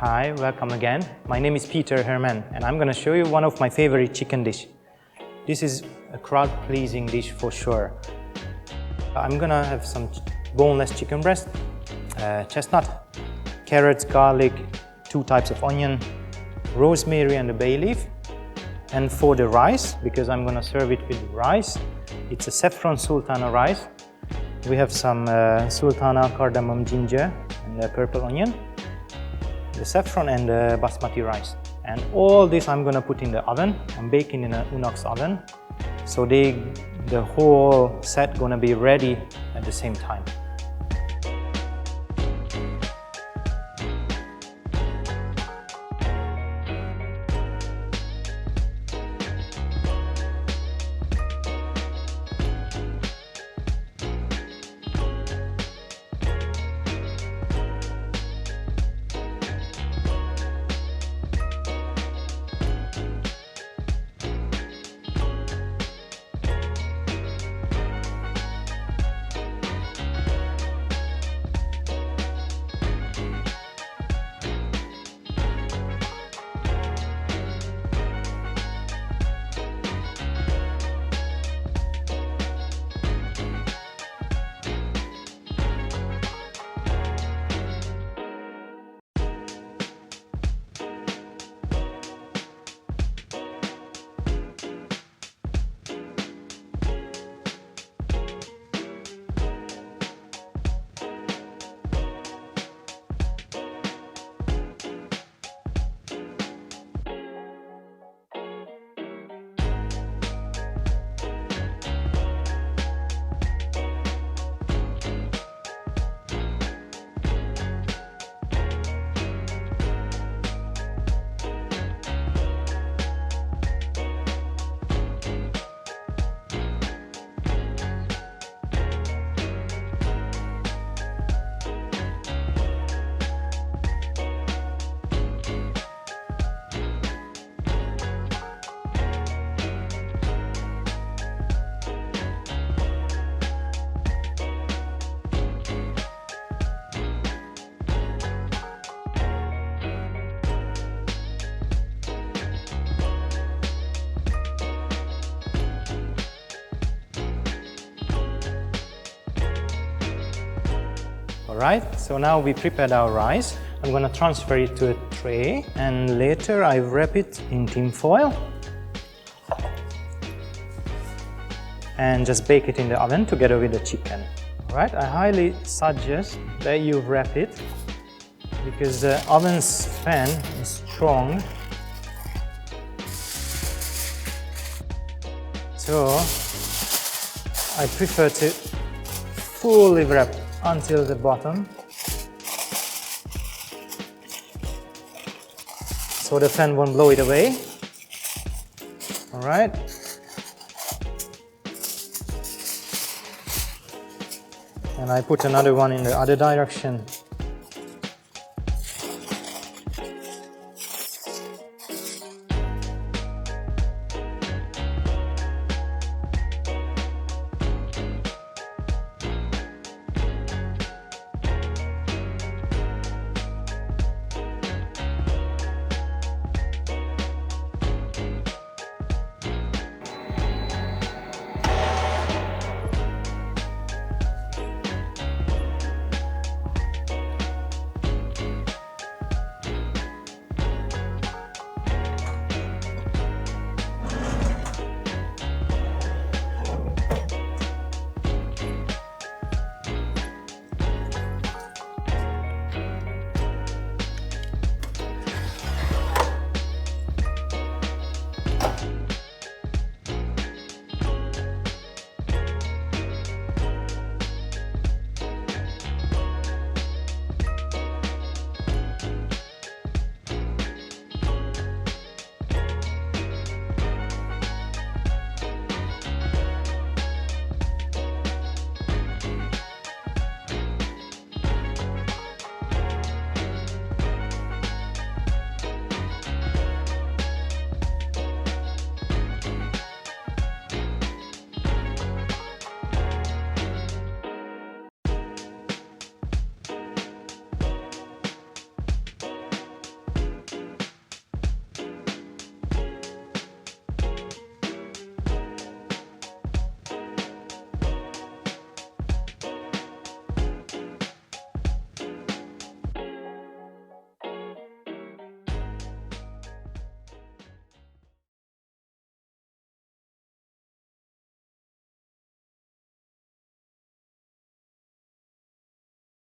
Hi, welcome again. My name is Peter Herman and I'm gonna show you one of my favorite chicken dish. This is a crowd-pleasing dish for sure. I'm gonna have some boneless chicken breast, chestnut, carrots, garlic, 2 types of onion, rosemary and a bay leaf. And for the rice, because I'm gonna serve it with rice, it's a Saffron Sultana rice. We have some sultana, cardamom, ginger and purple onion, the saffron and the basmati rice. And all this I'm gonna put in the oven. I'm baking in an Unox oven. So the whole set gonna be ready at the same time. Alright, so now we prepared our rice. I'm gonna transfer it to a tray and later I wrap it in tin foil and just bake it in the oven together with the chicken. Alright, I highly suggest that you wrap it because the oven's fan is strong. So I prefer to fully wrap until the bottom, so the fan won't blow it away. All right. And I put another one in the other direction.